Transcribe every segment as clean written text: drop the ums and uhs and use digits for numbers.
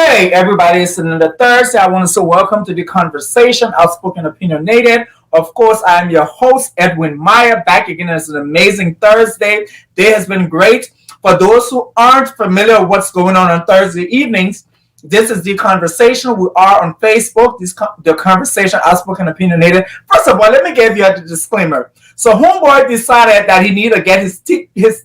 Hey, everybody, it's another Thursday. I want to say welcome to the conversation, Outspoken Opinionated. Of course, I am your host, Edwin Meyer, back again as an amazing Thursday. Day has been great. For those who aren't familiar with what's going on Thursday evenings, this is the conversation. We are on Facebook, the conversation, Outspoken Opinionated. First of all, let me give you a disclaimer. So, Homeboy decided that he needed to get his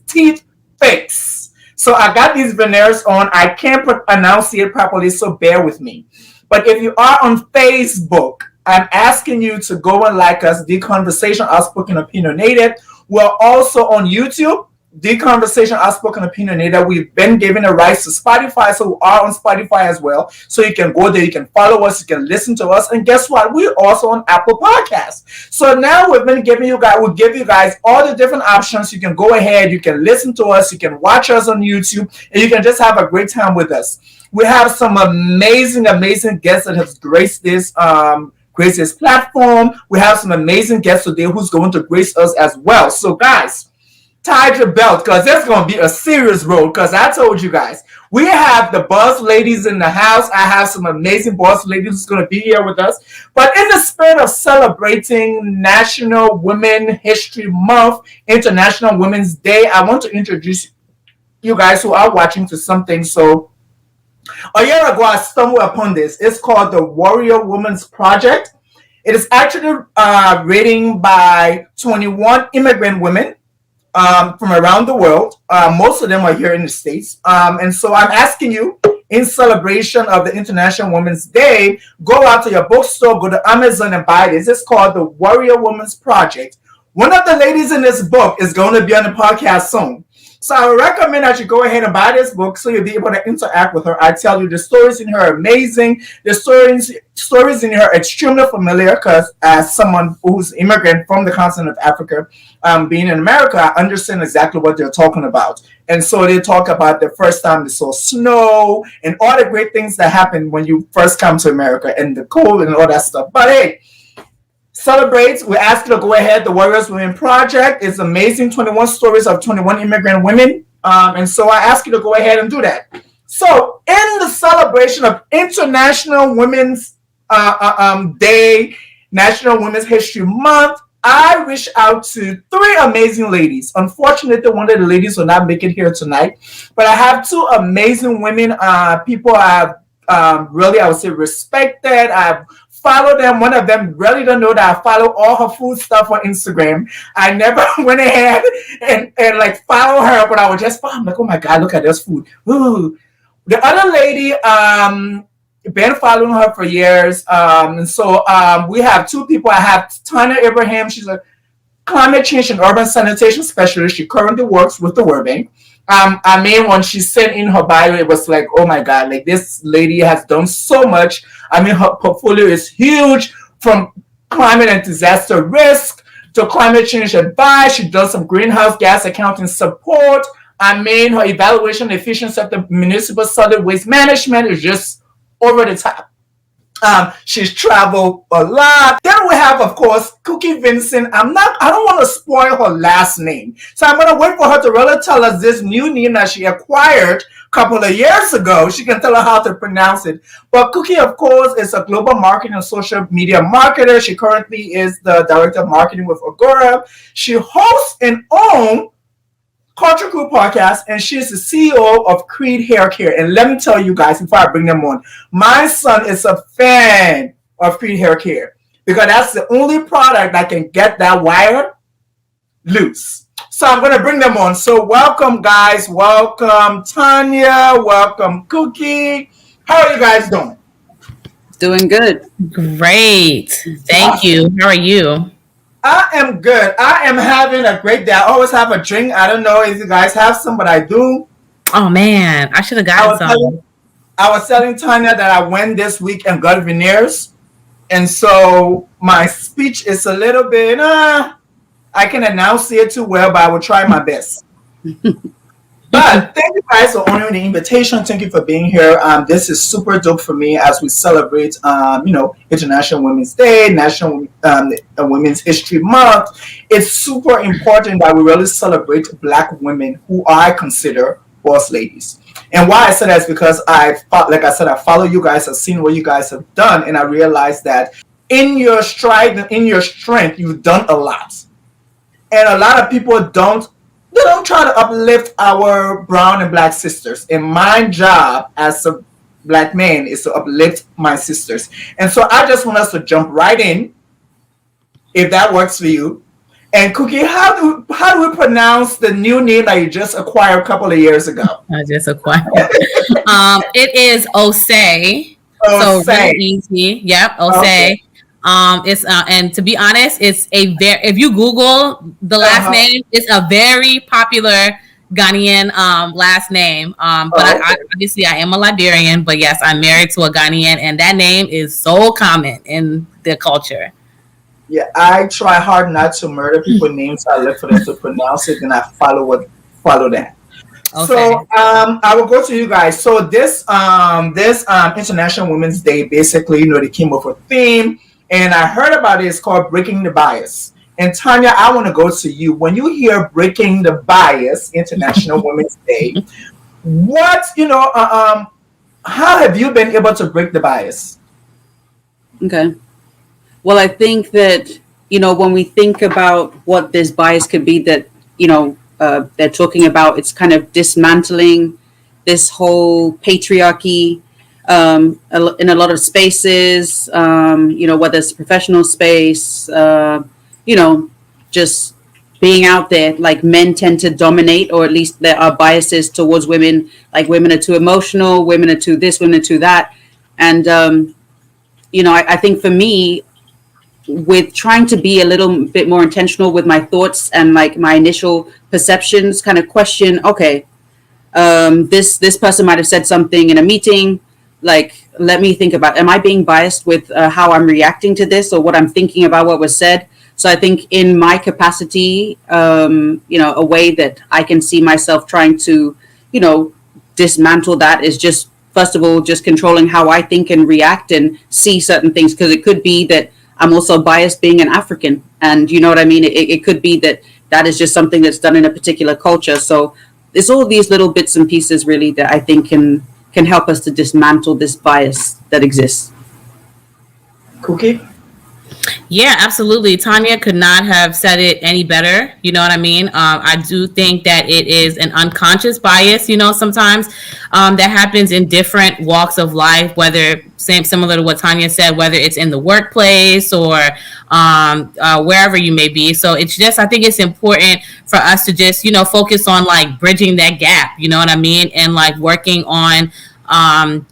teeth fixed. So I got these veneers on. I can't enunciate properly, so bear with me. But if you are on Facebook, I'm asking you to go and like us, The Conversation Outspoken Opinionated. We're also on YouTube, The Conversation Outspoken Opinionated. We've been given a rights to Spotify, so we are on Spotify as well. So you can go there, you can follow us, you can listen to us. And guess what? We're also on Apple Podcasts. So now we'll give you guys all the different options. You can go ahead, you can listen to us, you can watch us on YouTube, and you can just have a great time with us. We have some amazing guests that have graced this platform. We have some amazing guests today who's going to grace us as well. So guys, tie your belt because there's going to be a serious road because I told you guys, we have the boss ladies in the house. I have some amazing boss ladies who's going to be here with us. But in the spirit of celebrating National Women History Month, International Women's Day, I want to introduce you guys who are watching to something. So a year ago, I stumbled upon this. It's called the Warrior Women's Project. It is actually written by 21 immigrant women from around the world. Most of them are here in the States. And so I'm asking you, in celebration of the International Women's Day, go out to your bookstore, go to Amazon and buy this. It's called the Warrior Women's Project. One of the ladies in this book is going to be on the podcast soon. So I would recommend that you go ahead and buy this book so you'll be able to interact with her. I tell you, the stories in her are amazing. The stories in her are extremely familiar because as someone who's immigrant from the continent of Africa, being in America, I understand exactly what they're talking about. And so they talk about the first time they saw snow and all the great things that happen when you first come to America and the cold and all that stuff. But hey, celebrate. We ask you to go ahead. The Warriors Women Project is amazing. 21 stories of 21 immigrant women. And so I ask you to go ahead and do that. So in the celebration of International Women's Day, National Women's History Month, I reached out to three amazing ladies. Unfortunately, one of the ladies will not make it here tonight. But I have two amazing women, people I have really, I would say, respected. I've follow them. One of them really don't know that I follow all her food stuff on Instagram. I never went ahead and like follow her, but I would just follow. I'm like, oh my God, look at this food. Ooh. The other lady, been following her for years. And so we have two people. I have Tanya Abraham. She's a climate change and urban sanitation specialist. She currently works with the World Bank. I mean, when she sent in her bio, it was like, oh my God, like this lady has done so much. I mean, her portfolio is huge, from climate and disaster risk to climate change advice. She does some greenhouse gas accounting support. I mean, her evaluation efficiency of the municipal solid waste management is just over the top. She's traveled a lot. Then we have, of course, Cookie Vincent. I don't want to spoil her last name. So I'm going to wait for her to really tell us this new name that she acquired a couple of years ago. She can tell us how to pronounce it. But Cookie, of course, is a global marketing and social media marketer. She currently is the director of marketing with Agora. She hosts and owns Culture Crew podcast, and she's the CEO of Creed Hair Care. And let me tell you guys before I bring them on, my son is a fan of Creed Hair Care because that's the only product that can get that wire loose. So I'm going to bring them on. So welcome, guys. Welcome, Tanya. Welcome, Cookie. How are you guys doing? Doing good. Great. Thank you. How are you? I am good. I am having a great day. I always have a drink. I don't know if you guys have some, but I do. Oh, man. I should have gotten some. I was telling Tanya that I went this week and got veneers. And so my speech is a little bit, I can enunciate too well, but I will try my best. But thank you guys for honoring the invitation. Thank you for being here. This is super dope for me as we celebrate, International Women's Day, National Women's History Month. It's super important that we really celebrate Black women who I consider boss ladies. And why I said that is because like I said, I follow you guys, I've seen what you guys have done, and I realized that in your stride and in your strength, you've done a lot. And a lot of people don't try to uplift our brown and black sisters. And my job as a black man is to uplift my sisters. And so I just want us to jump right in, if that works for you. And Cookie, how do we pronounce the new name that you just acquired a couple of years ago? I just acquired. It is Osei. So really easy. Yep, Osei. Okay. It's and to be honest, it's if you Google the last name, it's a very popular Ghanaian last name. But I obviously I am a Liberian, but yes, I'm married to a Ghanaian, and that name is so common in the culture. Yeah, I try hard not to murder people's names. I look for them to pronounce it, and I follow that. Okay. So I will go to you guys. So this International Women's Day, basically, they came up with a theme, and I heard about it. It's called Breaking the Bias. And Tanya, I want to go to you. When you hear Breaking the Bias, International Women's Day, what how have you been able to break the bias? Okay. Well, I think that, when we think about what this bias could be that, they're talking about, it's kind of dismantling this whole patriarchy in a lot of spaces, whether it's professional space, just being out there, like men tend to dominate, or at least there are biases towards women, like women are too emotional, women are too this, women are too that. And, I think for me, with trying to be a little bit more intentional with my thoughts and like my initial perceptions, kind of question, okay, this person might have said something in a meeting, like, let me think about, am I being biased with how I'm reacting to this or what I'm thinking about what was said? So I think in my capacity, a way that I can see myself trying to, dismantle that is just, first of all, just controlling how I think and react and see certain things, because it could be that I'm also biased being an African. And you know what I mean? It could be that is just something that's done in a particular culture. So it's all these little bits and pieces really that I think can help us to dismantle this bias that exists. Cookie? Yeah, absolutely. Tanya could not have said it any better. You know what I mean? I do think that it is an unconscious bias, sometimes that happens in different walks of life, whether similar to what Tanya said, whether it's in the workplace or wherever you may be. So it's just, I think it's important for us to just, focus on like bridging that gap, you know what I mean? And like working on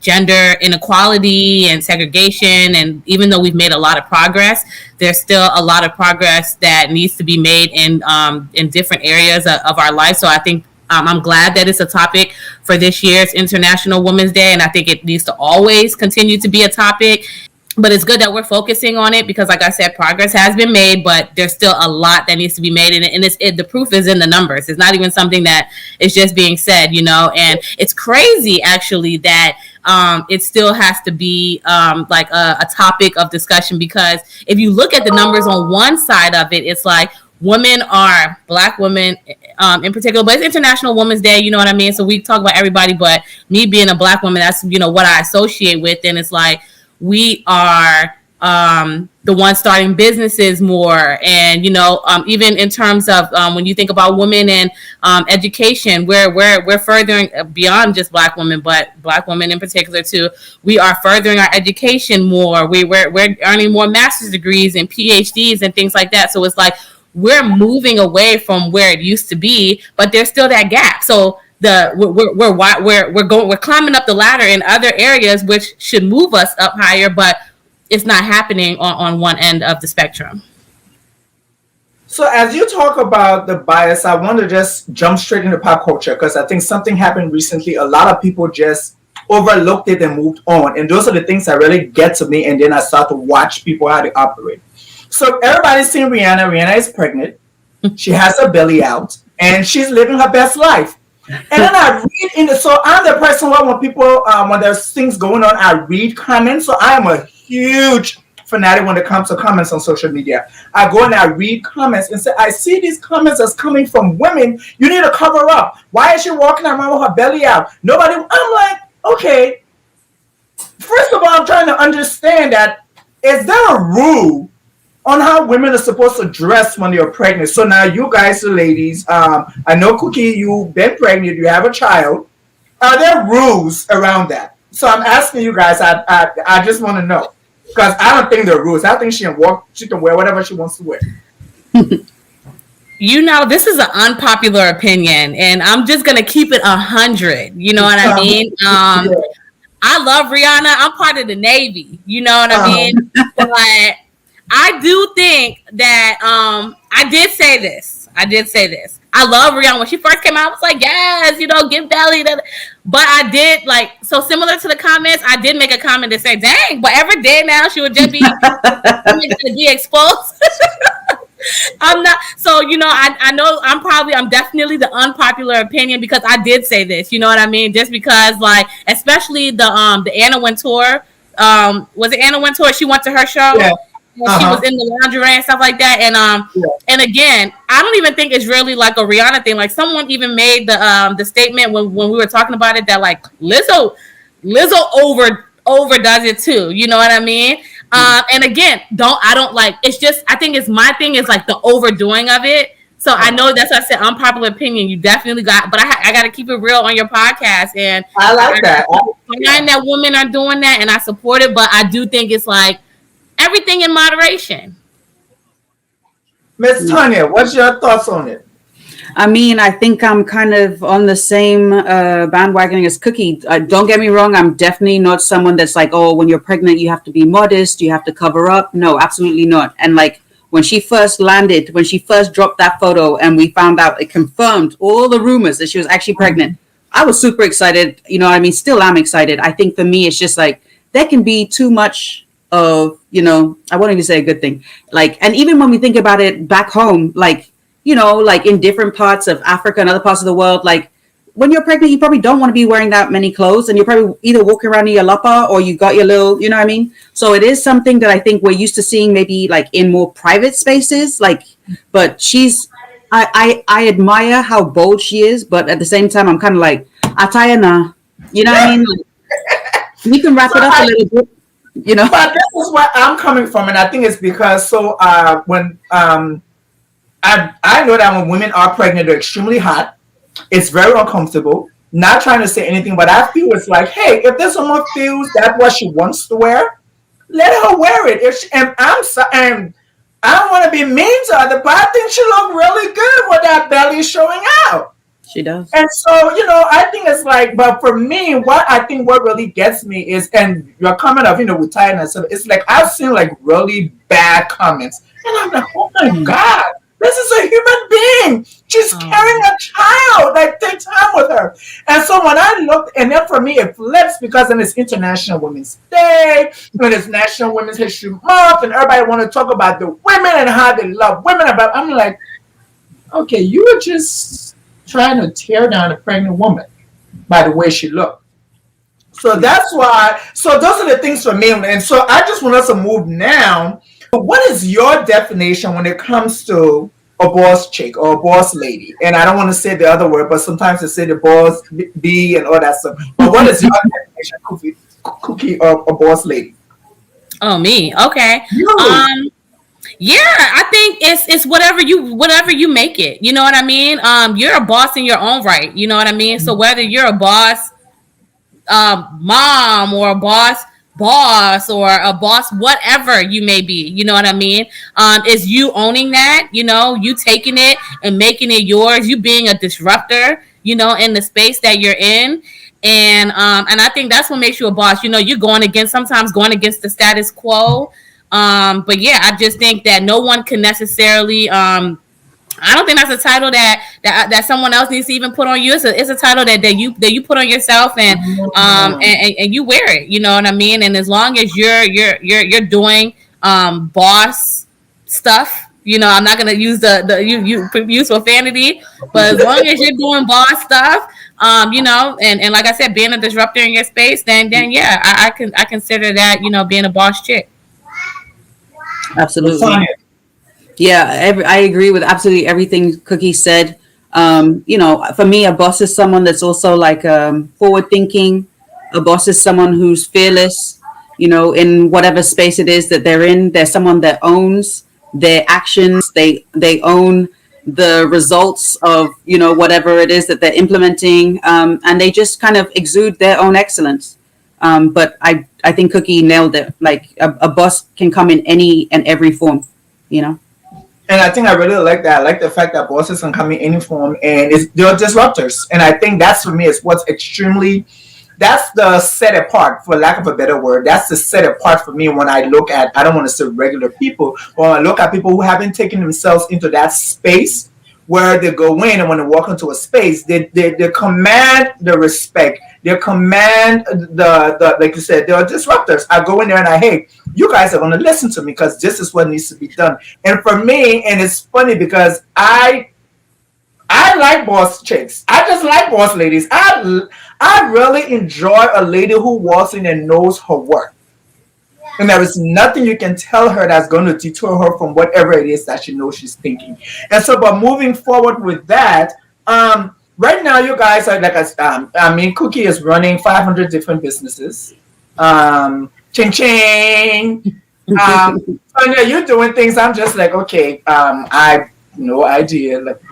gender inequality and segregation. And even though we've made a lot of progress, there's still a lot of progress that needs to be made in different areas of our life. So I think I'm glad that it's a topic for this year's International Women's Day. And I think it needs to always continue to be a topic. But it's good that we're focusing on it because, like I said, progress has been made, but there's still a lot that needs to be made. And the proof is in the numbers. It's not even something that is just being said, and it's crazy, actually, that it still has to be like a topic of discussion, because if you look at the numbers on one side of it, it's like Black women in particular, but it's International Women's Day, you know what I mean? So we talk about everybody, but me being a Black woman, that's, what I associate with. And it's like, we are the ones starting businesses more. And, even in terms of when you think about women and education, we're furthering beyond just Black women, but Black women in particular too. We are furthering our education more. We're earning more master's degrees and PhDs and things like that. So it's like we're moving away from where it used to be, but there's still that gap. So we're climbing up the ladder in other areas, which should move us up higher, but it's not happening on one end of the spectrum. So as you talk about the bias, I want to just jump straight into pop culture, because I think something happened recently. A lot of people just overlooked it and moved on. And those are the things that really get to me. And then I start to watch people how they operate. So everybody's seen Rihanna. Rihanna is pregnant. She has her belly out and she's living her best life. And then I read so I'm the person when people, when there's things going on, I read comments. So I am a huge fanatic when it comes to comments on social media. I go and I read comments and say, I see these comments that's coming from women. You need to cover up. Why is she walking around with her belly out? Nobody. I'm like, okay. First of all, I'm trying to understand that. Is there a rule on how women are supposed to dress when they're pregnant? So now you guys, the ladies, I know, Cookie, you've been pregnant, you have a child. Are there rules around that? So I'm asking you guys, I just want to know. Because I don't think there are rules. I think she can wear whatever she wants to wear. You know, this is an unpopular opinion, and I'm just going to keep it 100. You know what I mean? I love Rihanna. I'm part of the Navy. You know what I mean? But I do think that I did say this. I love Rihanna. When she first came out, I was like, yes, you know, give belly. But I did, so similar to the comments, I did make a comment to say, dang, but every day now she would just be, be exposed. I'm not, so, you know, I know I'm definitely the unpopular opinion because I did say this, you know what I mean? Just because, especially the Anna Wintour, was it Anna Wintour? She went to her show. Yeah. She was in the lingerie and stuff like that. And again, I don't even think it's really like a Rihanna thing. Like someone even made the statement when we were talking about it that like Lizzo overdoes it too. You know what I mean? And again, it's just, I think it's my thing is like the overdoing of it. So I know that's why I said unpopular opinion. You definitely got, but I got to keep it real on your podcast. And I like that. Find that women are doing that and I support it, but I do think it's like everything in moderation. Miss Tanya, what's your thoughts on it? I mean, I think I'm kind of on the same bandwagon as Cookie. Don't get me wrong. I'm definitely not someone that's like, oh, when you're pregnant, you have to be modest. You have to cover up. No, absolutely not. And like when she first dropped that photo and we found out, it confirmed all the rumors that she was actually pregnant. I was super excited. You know what I mean? Still am excited. I think for me, it's just like there can be too much of, you know, I won't even say a good thing. Like, and even when we think about it back home, like, you know, like in different parts of Africa and other parts of the world, like when you're pregnant, you probably don't want to be wearing that many clothes and you're probably either walking around in your lapa or you got your little, you know what I mean? So it is something that I think we're used to seeing maybe like in more private spaces, like, but I admire how bold she is, but at the same time, I'm kind of like, Atayana, you know what I mean? Like, you can wrap it up a little bit, you know? But this is where I'm coming from. And I think it's because when, I know that when women are pregnant, they're extremely hot. It's very uncomfortable. Not trying to say anything, but I feel it's like, hey, if this woman feels that's what she wants to wear, let her wear it. And I don't want to be mean to her, but I think she look really good with that belly showing out. She does. And so, you know, I think it's like, but for me, what really gets me is, and your comment of, you know, with tiredness, it's like I've seen like really bad comments, and I'm like, oh my God. This is a human being. She's carrying a child. Like, take time with her. And so when I looked, and then for me, it flips because then it's International Women's Day, and it's National Women's History Month, and everybody want to talk about the women and how they love women. I'm like, okay, you were just trying to tear down a pregnant woman by the way she looked. So that's why, so those are the things for me. And so I just want us to move now. What is your definition when it comes to a boss chick or a boss lady? And I don't want to say the other word, but sometimes they say the boss B and all that stuff. But what is your definition, Cookie, of a boss lady? Oh, me. Okay. Yeah, I think it's whatever you make it. You know what I mean? You're a boss in your own right. You know what I mean? So whether you're a boss mom or a boss or a boss, whatever you may be, you know what I mean? Is you owning that, you know, you taking it and making it yours, you being a disruptor, you know, in the space that you're in. And I think that's what makes you a boss. You know, you're sometimes going against the status quo. But yeah, I just think that no one can necessarily, I don't think that's a title that someone else needs to even put on you. It's a title that you put on yourself and you wear it. You know what I mean? And as long as you're doing boss stuff, you know, I'm not gonna use you use profanity, but as long as you're doing boss stuff, you know, and like I said, being a disruptor in your space, then yeah, I consider that, you know, being a boss chick. Absolutely. Yeah, I agree with absolutely everything Cookie said. For me, a boss is someone that's also like forward thinking. A boss is someone who's fearless, in whatever space it is that they're in. They're someone that owns their actions. They own the results of, whatever it is that they're implementing. And they just kind of exude their own excellence. But I think Cookie nailed it. Like a boss can come in any and every form, you know. And I think I really like that. I like the fact that bosses can come in any form, and they're disruptors. And I think that's, for me, is what's extremely, that's the set apart, for lack of a better word. That's the set apart for me when I look at, I don't want to say regular people, but when I look at people who haven't taken themselves into that space where they go in, and when they walk into a space, they command the respect. They command the like you said, they are disruptors. I go in there and hey, you guys are going to listen to me because this is what needs to be done. And for me, and it's funny because I like boss chicks. I just like boss ladies. I really enjoy a lady who walks in and knows her work. And there is nothing you can tell her that's going to deter her from whatever it is that she knows she's thinking. And so, but moving forward with that, right now, you guys are like, Cookie is running 500 different businesses. Ching ching. Sonia, you're doing things. I'm just like, okay, I have no idea like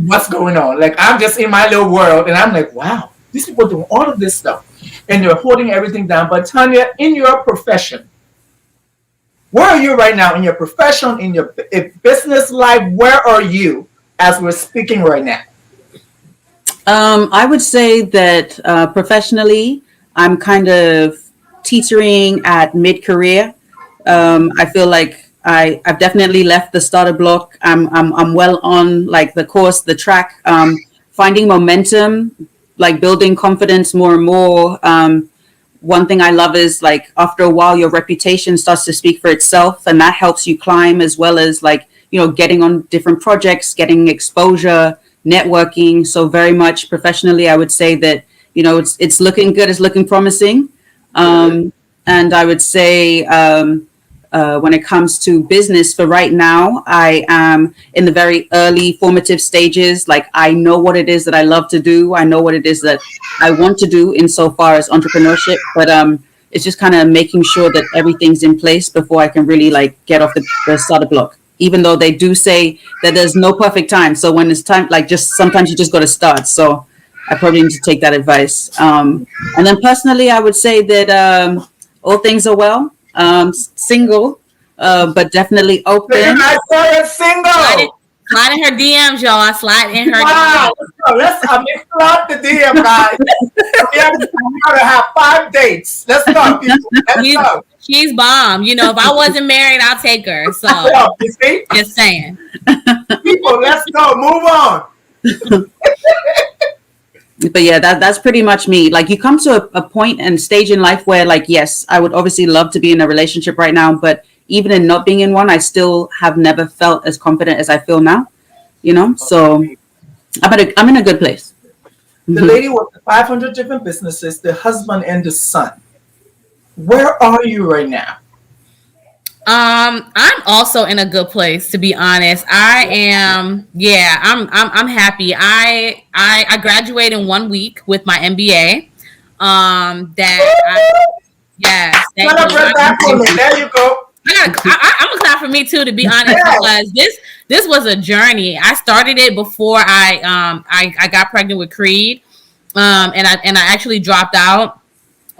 what's going on. Like, I'm just in my little world, and I'm like, wow, these people doing all of this stuff, and they're holding everything down. But Tanya, in your profession, where are you right now in your profession, in your business life? Where are you as we're speaking right now? I would say that professionally, I'm kind of teetering at mid-career. I feel like I've definitely left the starter block. I'm well on like the course, the track, finding momentum, like building confidence more and more. One thing I love is like after a while, your reputation starts to speak for itself, and that helps you climb as well as like, getting on different projects, getting exposure, networking. So very much professionally, I would say that, it's looking good, it's looking promising. And I would say when it comes to business for right now, I am in the very early formative stages. Like I know what it is that I love to do. I know what it is that I want to do insofar as entrepreneurship, but it's just kind of making sure that everything's in place before I can really like get off the starter block. Even though they do say that there's no perfect time. So when it's time, like just sometimes you just got to start. So I probably need to take that advice. And then personally, I would say that all things are well. Single, but definitely open. I saw you single. Slide in her DMs, y'all. Slide in her wow. DMs. Let's slide the DM, guys. We're going to have 5 dates. Let's go, people. Let's go. She's bomb. If I wasn't married, I'll take her. So, you see? Just saying. People, let's go. Move on. But yeah, that's pretty much me. Like you come to a point and stage in life where like, yes, I would obviously love to be in a relationship right now, but even in not being in one, I still have never felt as confident as I feel now, so I'm in a good place. The lady with the 500 different businesses, the husband and the son. Where are you right now? I'm also in a good place, to be honest. I am, I'm happy. I graduated in 1 week with my MBA. Yes. There you go. I'm gonna clap for me too, to be honest, because this was a journey. I started it before I got pregnant with Creed, and I actually dropped out.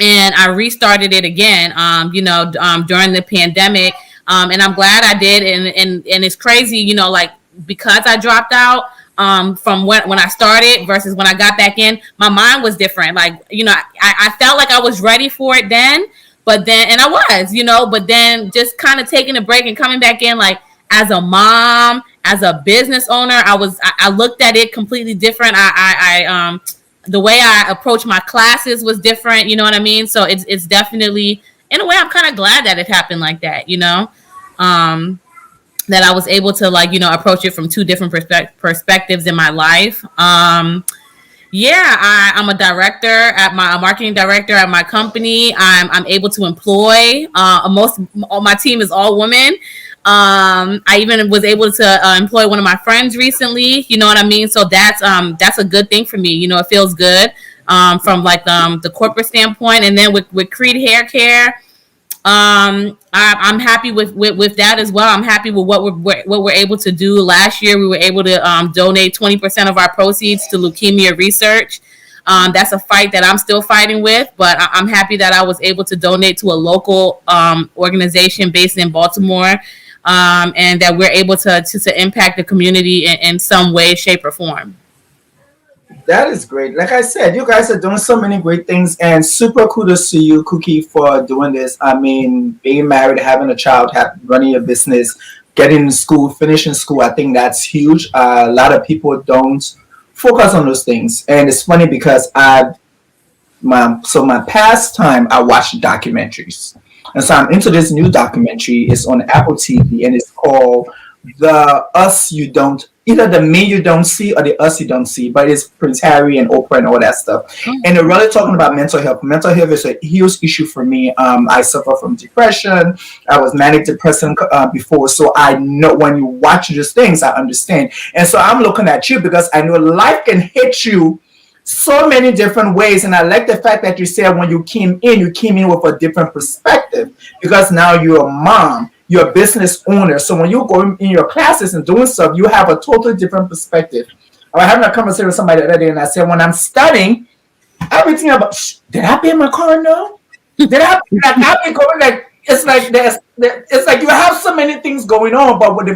And I restarted it again, during the pandemic. And I'm glad I did. And it's crazy, like because I dropped out from when I started versus when I got back in, my mind was different. Like, I felt like I was ready for it then, but then, and I was, but then just kind of taking a break and coming back in, like as a mom, as a business owner, I looked at it completely different. The way I approached my classes was different. You know what I mean? So it's definitely, in a way, I'm kind of glad that it happened like that, that I was able to approach it from two different perspectives in my life. Yeah, I'm a director at my a marketing director at my company. I'm able to employ most all my team is all women. I even was able to employ one of my friends recently. You know what I mean? So that's a good thing for me. You know, it feels good from like the corporate standpoint, and then with Creed Hair Care. I'm happy with that as well. I'm happy with what we're able to do. Last year, we were able to donate 20% of our proceeds to leukemia research. That's a fight that I'm still fighting with, but I'm happy that I was able to donate to a local organization based in Baltimore, and that we're able to impact the community in some way, shape, or form. That is great. Like I said, you guys are doing so many great things, and super kudos to you, Cookie, for doing this. I mean, being married, having a child, running your business, getting to school, finishing school. I think that's huge. A lot of people don't focus on those things, and it's funny because my pastime, I watch documentaries, and so I'm into this new documentary. It's on Apple TV, and it's called "The Us You Don't," either "The Me You Don't See" or "The Us You Don't See." But it's Prince Harry and Oprah and all that stuff, and they're really talking about mental health. Mental health is a huge issue for me. I suffer from depression. I was manic depressive before, so I know when you watch these things, I understand. And so I'm looking at you because I know life can hit you so many different ways. And I like the fact that you said when you came in with a different perspective because now you're a mom, you're a business owner. So when you go in your classes and doing stuff, you have a totally different perspective. I was having a conversation with somebody the other day, and I said, when I'm studying, everything about, did I pay my car now? Did I, like, I've been going like, it's like you have so many things going on, but what the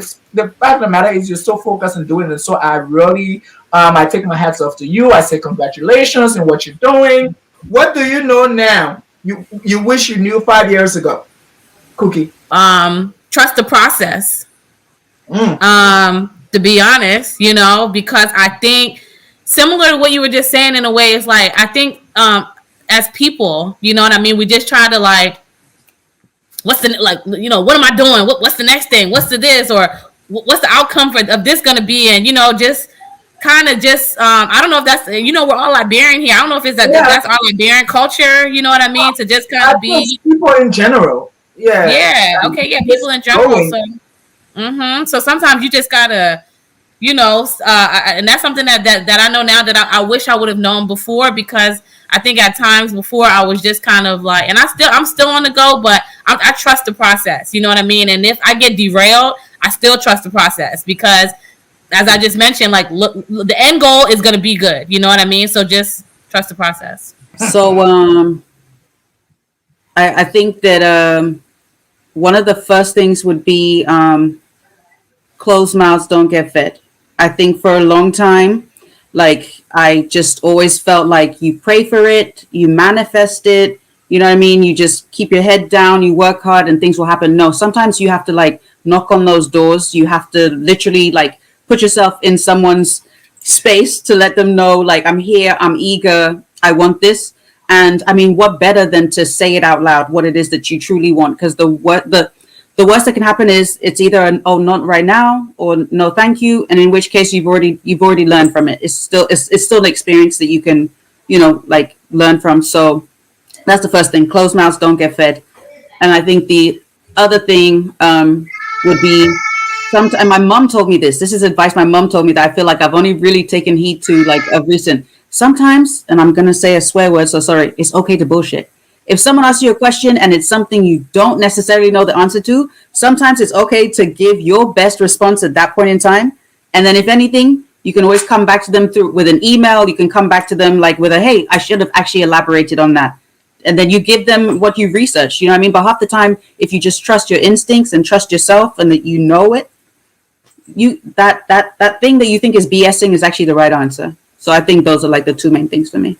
fact of the matter is you're so focused on doing it. So I really, I take my hats off to you. I say congratulations on what you're doing. What do you know now? You wish you knew 5 years ago, Cookie. Trust the process. Mm. To be honest, you know, because I think similar to what you were just saying in a way, it's like I think as people, you know what I mean, we just try to like what's the like you know what am I doing, what's the next thing, what's the this or what's the outcome of this gonna be, and you know just kind of just I don't know if that's you know we're all Liberian here. I don't know if it's that Yeah, that's our Liberian culture, you know what I mean, to just kind I of be think people in general. Yeah, yeah okay yeah just people in general. going. So sometimes you just gotta you know, and that's something that I know now that I wish I would have known before because I think at times before I was just kind of like, and I'm still on the go, but I trust the process. You know what I mean? And if I get derailed, I still trust the process because, as I just mentioned, like look, the end goal is going to be good. You know what I mean? So just trust the process. So I think that one of the first things would be closed mouths don't get fed. I think for a long time, like I just always felt like you pray for it, you manifest it, you know what I mean? You just keep your head down, you work hard and things will happen. No, sometimes you have to like knock on those doors. You have to literally like put yourself in someone's space to let them know like I'm here, I'm eager, I want this. And I mean, what better than to say it out loud, what it is that you truly want? Because the worst that can happen is it's either an oh not right now or no thank you, and in which case you've already learned from it. It's still an experience that you can you know like learn from. So that's the first thing. Closed mouths don't get fed. And I think the other thing would be and my mom told me this. This is advice my mom told me that I feel like I've only really taken heed to like of recent. Sometimes, and I'm gonna say a swear word, so sorry, it's okay to bullshit. If someone asks you a question and it's something you don't necessarily know the answer to, sometimes it's okay to give your best response at that point in time. And then if anything, you can always come back to them through with an email. You can come back to them like with a, hey, I should have actually elaborated on that. And then you give them what you've researched, you know what I mean? But half the time, if you just trust your instincts and trust yourself and that you know it, that thing that you think is BSing is actually the right answer. So I think those are like the two main things for me.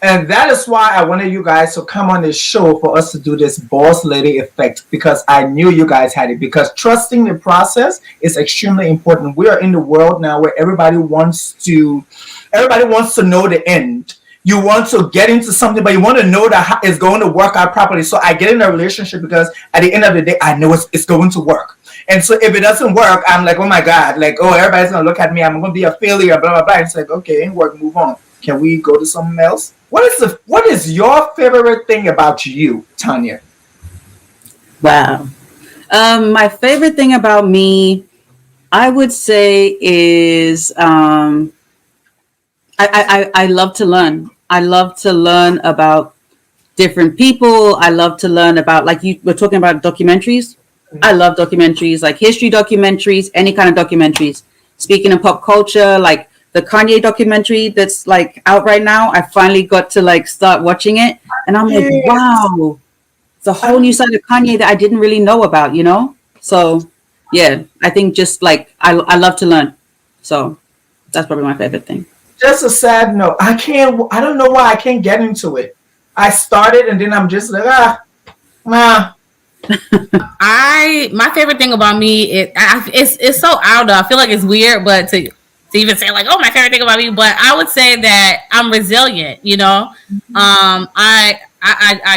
And that is why I wanted you guys to come on this show for us to do this boss lady effect because I knew you guys had it. Because trusting the process is extremely important. We are in the world now where everybody wants to know the end. You want to get into something, but you want to know that it's going to work out properly. So I get in a relationship because at the end of the day, I know it's going to work. And so if it doesn't work, I'm like, oh my God, like, oh, everybody's gonna look at me, I'm gonna be a failure, blah blah blah. It's like, okay, ain't work, move on. Can we go to something else? What is your favorite thing about you, Tanya? Wow. My favorite thing about me, I would say, is I love to learn. I love to learn about different people. I love to learn about, like you were talking about, documentaries. I love documentaries, like history documentaries, any kind of documentaries. Speaking of pop culture, like the Kanye documentary that's like out right now, I finally got to like start watching it, and I'm like, Yes. wow, it's a whole new side of Kanye that I didn't really know about, you know? So yeah, I think just like I love to learn. So that's probably my favorite thing. Just a sad note. I don't know why I can't get into it. I started and then I'm just like, nah. My favorite thing about me it's so out of, I feel like it's weird, but to even say like, oh, my favorite thing about me, but I would say that I'm resilient. You know, I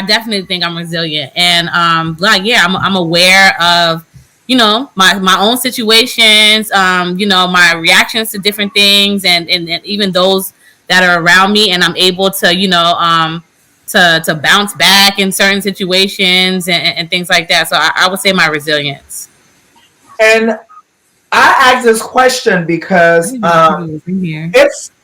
definitely think I'm resilient, and like yeah, I'm aware of, you know, my own situations, you know, my reactions to different things, and even those that are around me, and I'm able to, you know, to bounce back in certain situations and things like that. So I would say my resilience. And I ask this question because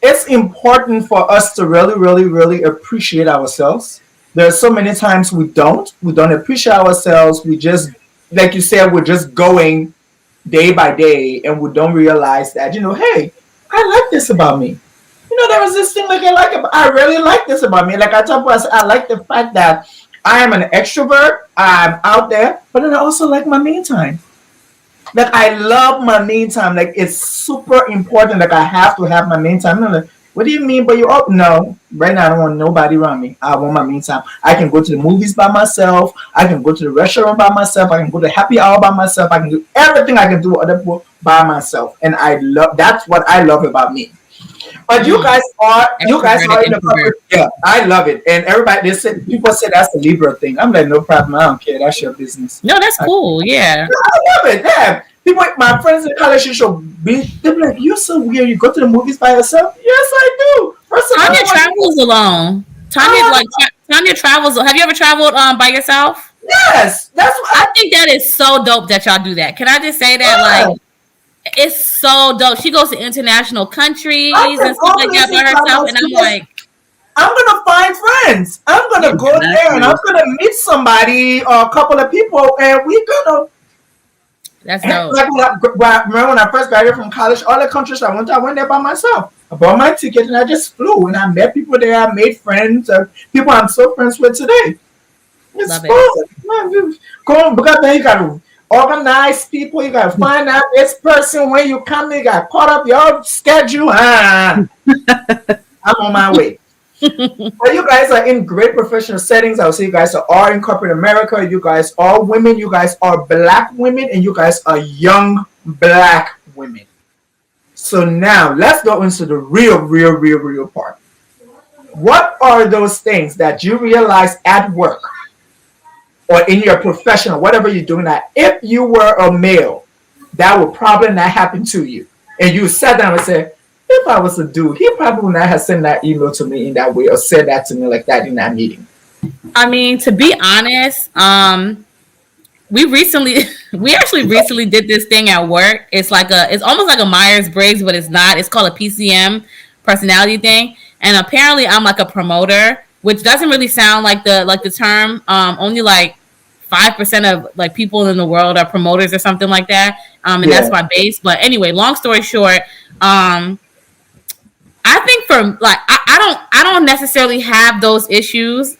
it's important for us to really, really, really appreciate ourselves. There's so many times we don't appreciate ourselves. We just, like you said, we're just going day by day, and we don't realize that, you know, hey, I like this about me. You know, there was this thing like I really like this about me. Like I told us, I like the fact that I am an extrovert. I'm out there, but then I also like my me time. Like I love my me time. Like it's super important. Like I have to have my me time. I'm like, what do you mean? But you're up? No, right now I don't want nobody around me. I want my me time. I can go to the movies by myself. I can go to the restaurant by myself. I can go to happy hour by myself. I can do everything I can do with other people by myself. And I love, that's what I love about me. But you guys are in the corporate. Yeah, I love it. And everybody, people say that's the Libra thing. I'm like, no problem. I don't care. That's your business. No, that's cool. Yeah, I love it. Yeah. People, my friends in college, they'll be like, you're so weird. You go to the movies by yourself? Yes, I do. First of all, Tanya travels alone. Tanya travels. Have you ever traveled by yourself? Yes, that's what I think that is so dope that y'all do that. Can I just say that? Like, it's so dope. She goes to international countries and stuff like that by herself, and I'm like, I'm gonna find friends. I'm gonna go there and I'm gonna meet somebody or a couple of people, and we're gonna. That's dope. Like remember when I first got here from college, all the countries I went there by myself. I bought my ticket and I just flew, and I met people there. I made friends, people I'm still friends with today. It's fun. Go because then you gotta organize people. You gotta find out this person when you come. You got caught up your schedule. I'm on my way. But you guys are in great professional settings. I would say you guys are in corporate America. You guys are women. You guys are black women, and you guys are young black women. So now let's go into the real part. What are those things that you realize at work or in your profession, whatever you're doing, that if you were a male, that would probably not happen to you? And you sat down and said, if I was a dude, he probably would not have sent that email to me in that way or said that to me like that in that meeting. I mean, to be honest, we actually recently did this thing at work. It's almost like a Myers-Briggs, but it's not. It's called a PCM, personality thing. And apparently I'm like a promoter, which doesn't really sound like the term. Only like 5% of like people in the world are promoters or something like that. And that's my base. But anyway, long story short, I think for like I don't necessarily have those issues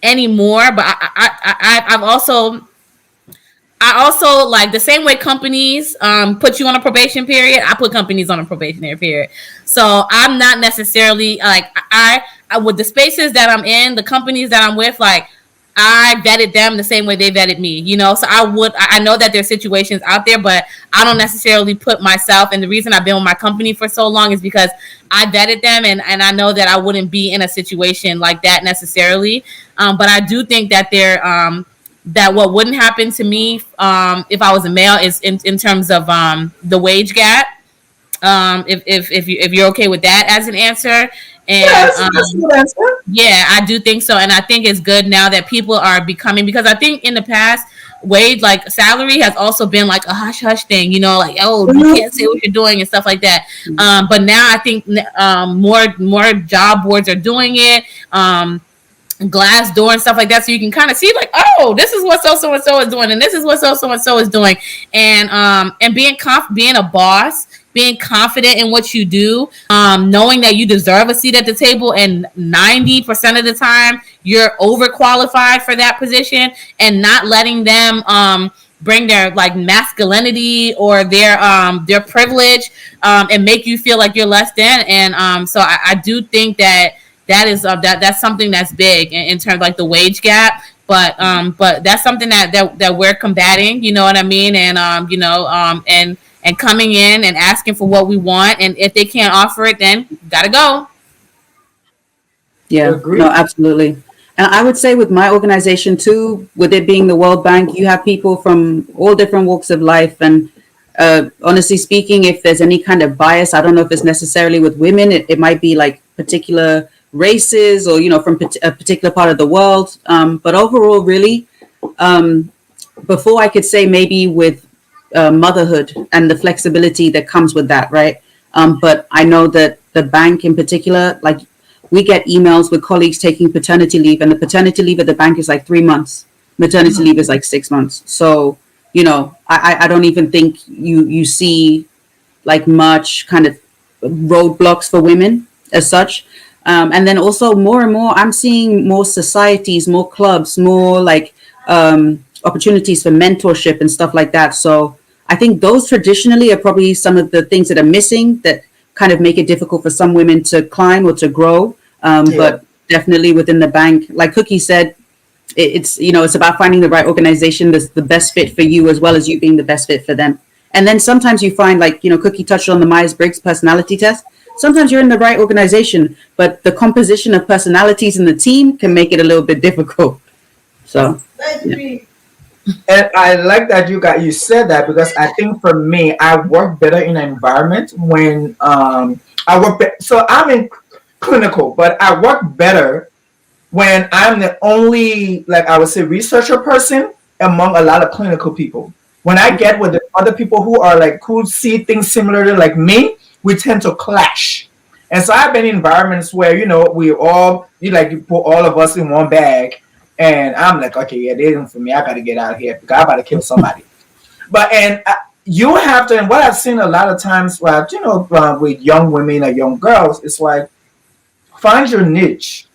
anymore, but I also like the same way companies put you on a probation period. I put companies on a probationary period, so I'm not necessarily like I with the spaces that I'm in, the companies that I'm with, like I vetted them the same way they vetted me, you know. So I know that there's situations out there, but I don't necessarily put myself. And the reason I've been with my company for so long is because I vetted them, and I know that I wouldn't be in a situation like that necessarily. But I do think that there that what wouldn't happen to me if I was a male is in terms of the wage gap. If you're okay with that as an answer, and Yes, that's a good answer. yeah, I do think so, and I think it's good now that people are becoming, because I think in the past, wage, like salary has also been like a hush hush thing, like, oh, you Mhm. can't say what you're doing and stuff like that. But now I think more job boards are doing it. Glass door and stuff like that, so you can kind of see like, oh, this is what so and so is doing, and this is what so and so is doing, and being a boss, being confident in what you do, knowing that you deserve a seat at the table, and 90% of the time you're overqualified for that position, and not letting them bring their like masculinity or their privilege, and make you feel like you're less than. And so I do think that is that's something that's big in terms of like the wage gap. But that's something that we're combating. You know what I mean? And and coming in and asking for what we want, and if they can't offer it, then gotta go. Yeah, no, Agree. absolutely. And I would say with my organization too, with it being the World Bank, you have people from all different walks of life. And honestly speaking, if there's any kind of bias, I don't know if it's necessarily with women. It might be like particular races or, from a particular part of the world. But overall, really, before I could say maybe with motherhood and the flexibility that comes with that, right? But I know that the bank in particular, like we get emails with colleagues taking paternity leave, and the paternity leave at the bank is like 3 months. Maternity leave is like 6 months. So, I don't even think you see like much kind of roadblocks for women as such. And then also more and more, I'm seeing more societies, more clubs, more like opportunities for mentorship and stuff like that. So I think those traditionally are probably some of the things that are missing that kind of make it difficult for some women to climb or to grow. Yeah. But definitely within the bank, like Cookie said, it's about finding the right organization that's the best fit for you, as well as you being the best fit for them. And then sometimes you find, like, Cookie touched on the Myers-Briggs personality test. Sometimes you're in the right organization, but the composition of personalities in the team can make it a little bit difficult. So, yeah. And I like that you said that, because I think for me, I work better in an environment when so I'm in clinical, but I work better when I'm the only, like I would say, researcher person among a lot of clinical people. When I get with the other people who are like who see things similarly like me, we tend to clash. And so I've been in environments where you put all of us in one bag, and I'm like, okay, yeah, they ain't for me. I got to get out of here because I about to kill somebody. But you have to, and what I've seen a lot of times, with young women or young girls, it's like find your niche.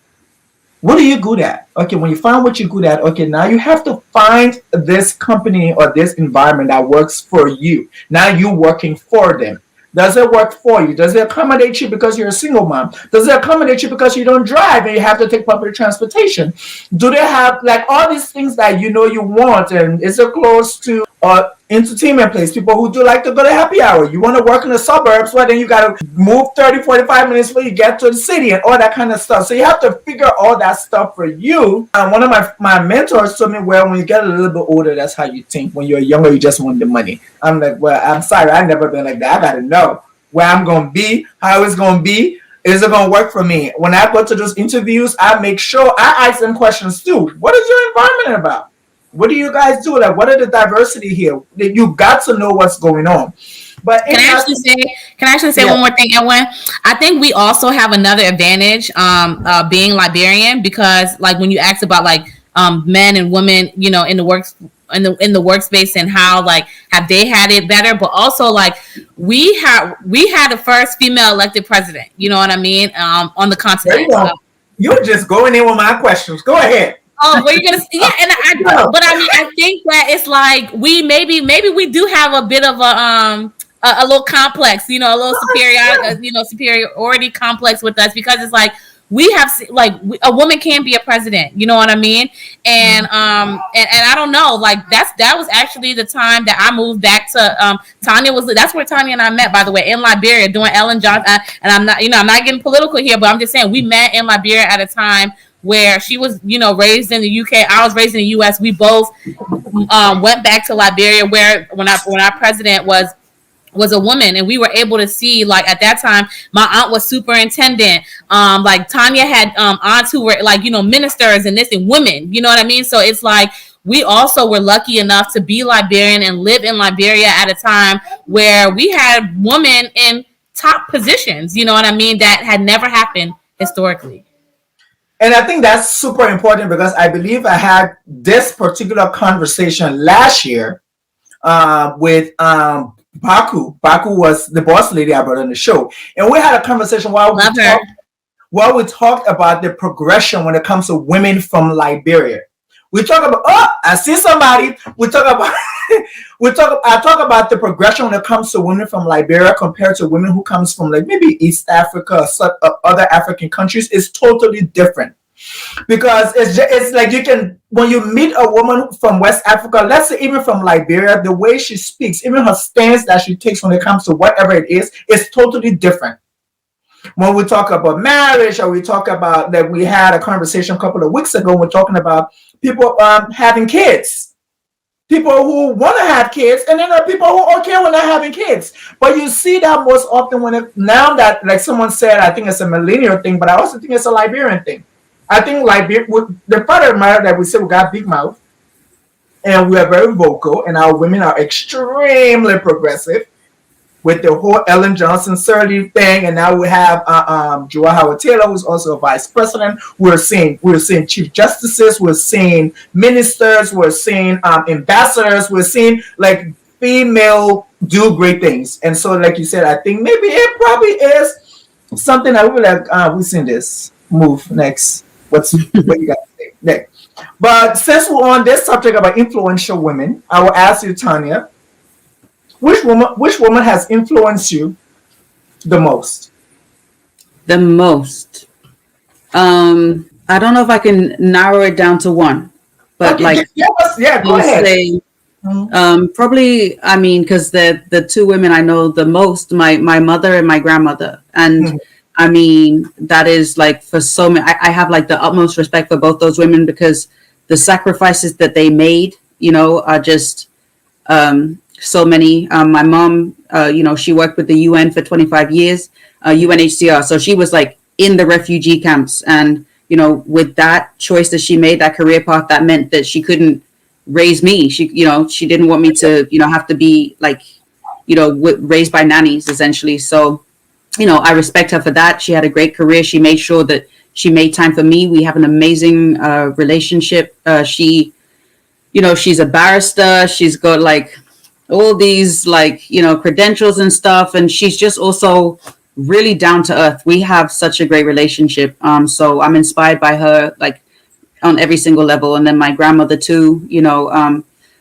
What are you good at? Okay, when you find what you're good at, okay, now you have to find this company or this environment that works for you. Now you're working for them. Does it work for you? Does it accommodate you because you're a single mom? Does it accommodate you because you don't drive and you have to take public transportation? Do they have like all these things that you want? And is it close to entertainment place? People who do like to go to happy hour. You want to work in the suburbs, well, then you got to move 30, 45 minutes before you get to the city and all that kind of stuff. So you have to figure all that stuff for you. And one of my mentors told me, well, when you get a little bit older, that's how you think. When you're younger, you just want the money. I'm like, well, I'm sorry. I've never been like that. I got to know where I'm going to be, how it's going to be. Is it going to work for me? When I go to those interviews, I make sure I ask them questions too. What is your environment about? What do you guys do? Like, what are the diversity here? You got to know what's going on. But Can I actually say Yeah. one more thing, Edwin? I think we also have another advantage, being Liberian, because like when you ask about like men and women, in the works in the workspace, and how like have they had it better, but also like we had the first female elected president. You know what I mean? On the There you continent. go. You're just going in with my questions. Go ahead. Oh, what are you gonna? Yeah, but I mean, I think that it's like we maybe we do have a bit of a little complex, a little superiority complex with us, because it's like we have a woman can be a president. You know what I mean? And and I don't know, like that was actually the time that I moved back to that's where Tanya and I met, by the way, in Liberia doing Ellen Johnson. And I'm not getting political here, but I'm just saying we met in Liberia at a time where she was, raised in the UK. I was raised in the US. We both went back to Liberia, where when our president was a woman, and we were able to see, like, at that time my aunt was superintendent, like Tanya had aunts who were like, ministers and this, and women, you know what I mean? So it's like we also were lucky enough to be Liberian and live in Liberia at a time where we had women in top positions, you know what I mean, that had never happened historically. And I think that's super important, because I believe I had this particular conversation last year with Baku. Baku was the boss lady I brought on the show. And we had a conversation while we talked about the progression when it comes to women from Liberia. We talk about, I see somebody. We talk about, I talk about the progression when it comes to women from Liberia compared to women who comes from, like, maybe East Africa or other African countries. It's totally different, because it's like when you meet a woman from West Africa, let's say even from Liberia, the way she speaks, even her stance that she takes when it comes to whatever it is totally different. When we talk about marriage, or we talk about that, we had a conversation a couple of weeks ago, we're talking about people having kids, people who want to have kids, and then there are people who are okay when they're having kids. But you see that most often now that, like someone said, I think it's a millennial thing, but I also think it's a Liberian thing. I think the part of the matter that we say we got big mouth, and we are very vocal, and our women are extremely progressive, with the whole Ellen Johnson Sirleaf thing, and now we have Joa Howard Taylor, who's also a vice president. We're seeing chief justices, we're seeing ministers, we're seeing ambassadors, we're seeing, like, female do great things. And so, like you said, I think maybe it probably is something that we'll be like, we've seen this. Move next. What you got to say next? But since we're on this subject about influential women, I will ask you, Tanya, which woman has influenced you the most? The most. I don't know if I can narrow it down to one, but okay, go ahead. Say, probably, I mean, because the two women I know the most, my mother and my grandmother, and I mean, that is, like, for so many, I have, like, the utmost respect for both those women, because the sacrifices that they made, are just so many. My mom, she worked with the UN for 25 years, UNHCR. So she was, like, in the refugee camps. And, with that choice that she made, that career path, that meant that she couldn't raise me. She didn't want me to, have to be, like, raised by nannies, essentially. So, I respect her for that. She had a great career. She made sure that she made time for me. We have an amazing relationship. She's a barrister. She's got, like, all these, like, credentials and stuff. And she's just also really down to earth. We have such a great relationship. So I'm inspired by her, like, on every single level. And then my grandmother too,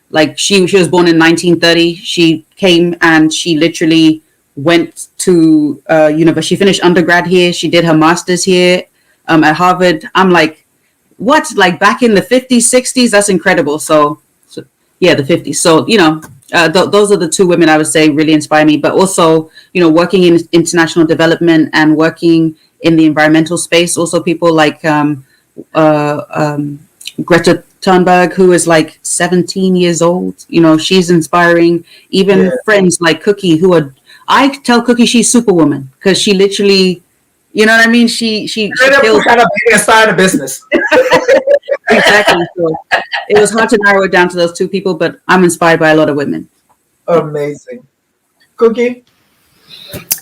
like, she was born in 1930. She came and she literally went to university. She finished undergrad here. She did her master's here at Harvard. I'm like, what? Like, back in the 50s, 60s? That's incredible. So yeah, the 50s. So, those are the two women I would say really inspire me. But also, working in international development and working in the environmental space. Also, people like Greta Thunberg, who is, like, 17 years old. She's inspiring. Even friends like Cookie, I tell Cookie she's Superwoman, because she literally, you know what I mean? She kills kind of inside the business. Exactly. So it was hard to narrow it down to those two people, but I'm inspired by a lot of women. Amazing. Cookie?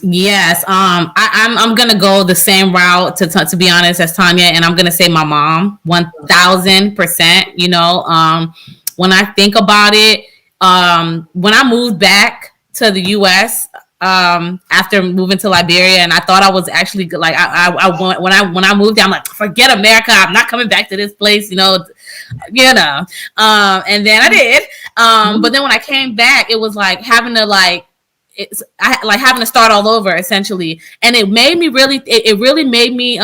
Yes, I'm gonna go the same route to be honest as Tanya, and I'm gonna say my mom 1000%. When I think about it, when I moved back to the U.S. After moving to Liberia, and I thought I was actually, like, when I moved there, I'm like, forget America, I'm not coming back to this place, and then I did, but then when I came back, it was like having to, like, having to start all over, essentially. And it made me really, it really made me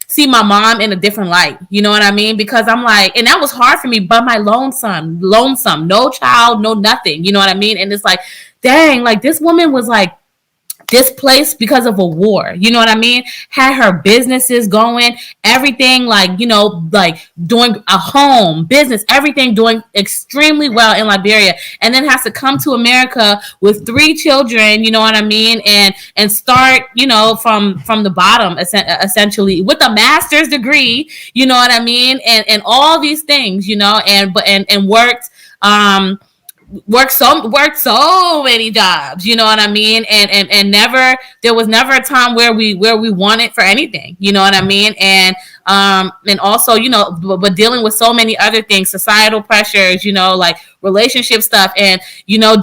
see my mom in a different light. You know what I mean? Because I'm like, and that was hard for me, but my lonesome, no child, no nothing. You know what I mean? And it's like, dang, like, this woman was, like, displaced because of a war. You know what I mean? Had her businesses going, everything like, like doing a home, business, everything doing extremely well in Liberia, and then has to come to America with 3 children, you know what I mean? And start, from the bottom, essentially with a master's degree, you know what I mean? And all these things, and worked so many jobs, you know what I mean, and never, there was never a time where we wanted for anything, you know what I mean, and also, but dealing with so many other things, societal pressures, like relationship stuff, and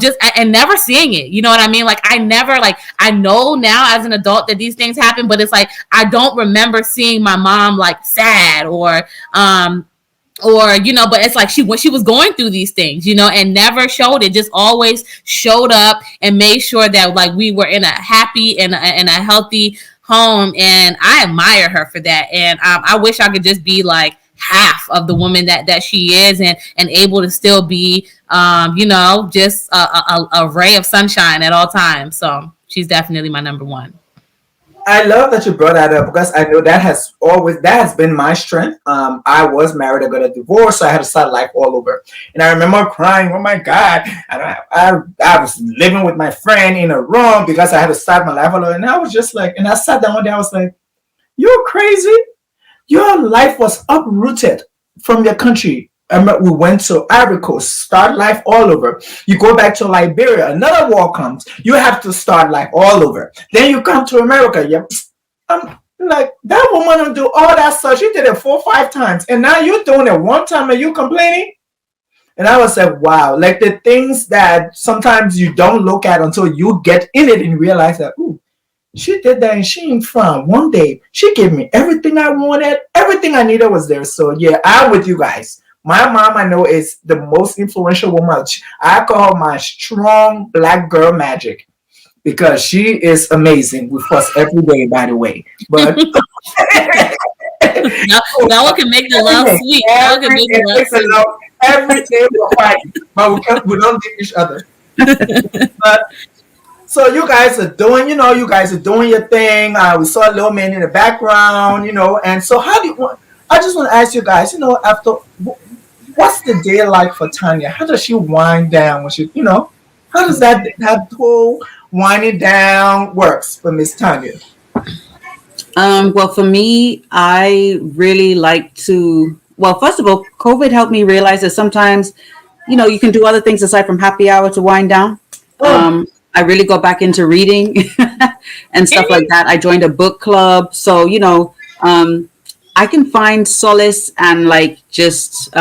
just and never seeing it, you know what I mean, like I never, like I know now as an adult that these things happen, but it's like I don't remember seeing my mom like sad or but it's like when she was going through these things, and never showed it, just always showed up and made sure that like we were in a happy and a healthy home, and I admire her for that, and I wish I could just be like half of the woman that she is, and able to still be just a ray of sunshine at all times. So she's definitely my number one. I love that you brought that up because I know that has been my strength. I was married, I got a divorce, so I had to start life all over. And I remember crying, oh my God, I was living with my friend in a room because I had to start my life all over. And I was just like, and I sat down one day, I was like, you're crazy. Your life was uprooted from your country. We went to Ivory Coast, start life all over. You go back to Liberia, another war comes. You have to start life all over. Then you come to America. I'm like, that woman will do all that stuff. She did it 4 or 5 times. And now you're doing it one time and you complaining? And I was like, wow. Like the things that sometimes you don't look at until you get in it and realize that, ooh, she did that and she ain't from. One day, she gave me everything I wanted. Everything I needed was there. So yeah, I'm with you guys. My mom, I know, is the most influential woman. I call her my strong black girl magic because she is amazing with us every day, by the way. But now we can make the love sweet. Now we can make the love sweet. Every day we're fighting, but we don't get each other. But so you guys are doing, your thing. We saw a little man in the background, and so how do you? I just want to ask you guys, after. What's the day like for Tanya? How does she wind down when she, how does that whole winding down works for Miss Tanya? Well, for me, I really like to, well, first of all, COVID helped me realize that sometimes, you can do other things aside from happy hour to wind down. I really go back into reading and stuff like that. I joined a book club. So, I can find solace and just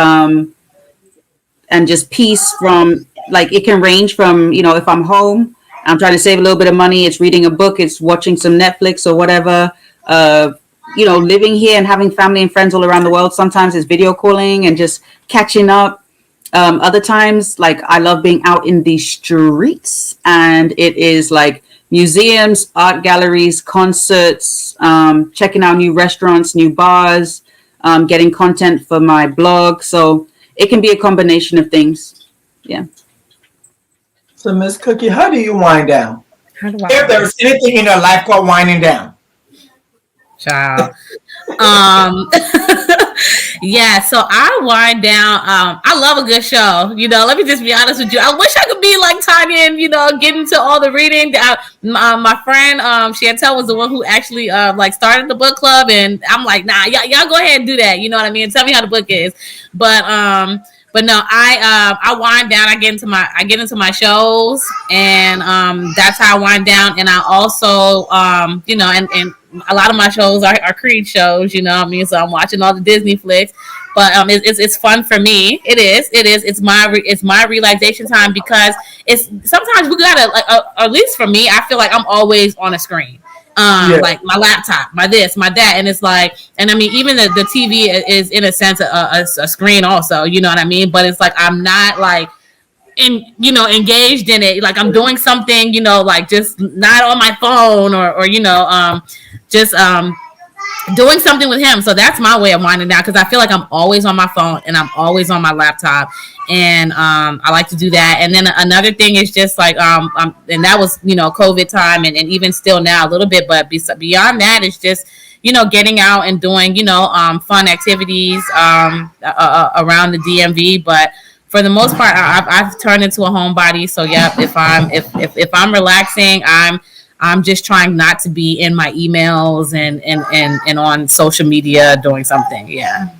peace from, like, it can range from, if I'm home, I'm trying to save a little bit of money, it's reading a book, it's watching some Netflix or whatever, living here and having family and friends all around the world. Sometimes it's video calling and just catching up. Other times, like, I love being out in the streets, and it is like museums, art galleries, concerts, checking out new restaurants, new bars, getting content for my blog. So it can be a combination of things. Yeah. So Miss Cookie, how do you wind down? If there's anything in your life called winding down. Child. Yeah, so I wind down. I love a good show. Let me just be honest with you. I wish I could be like Tanya and get into all the reading. My friend Chantel was the one who actually started the book club, and I'm like, nah, y'all go ahead and do that. You know what I mean? Tell me how the book is. But no, I wind down. I get into my shows, and that's how I wind down. And I also and a lot of my shows are Creed shows, you know what I mean? So I'm watching all the Disney flicks, but it's fun for me. It is. It's my relaxation time, because it's sometimes we gotta, at least for me, I feel like I'm always on a screen. Like my laptop, my this, my that, and it's like, and I mean, even the TV is in a sense a screen also, you know what I mean? But it's like I'm not like engaged in it, like I'm doing something, like just not on my phone or just doing something with him. So that's my way of winding down, because I feel like I'm always on my phone and I'm always on my laptop, and I like to do that. And then another thing is just like and that was, COVID time, and even still now a little bit, but beyond that, it's just, getting out and doing, fun activities around the DMV. But for the most part, I've turned into a homebody. So yeah, if I'm relaxing, I'm just trying not to be in my emails and on social media doing something. Yeah.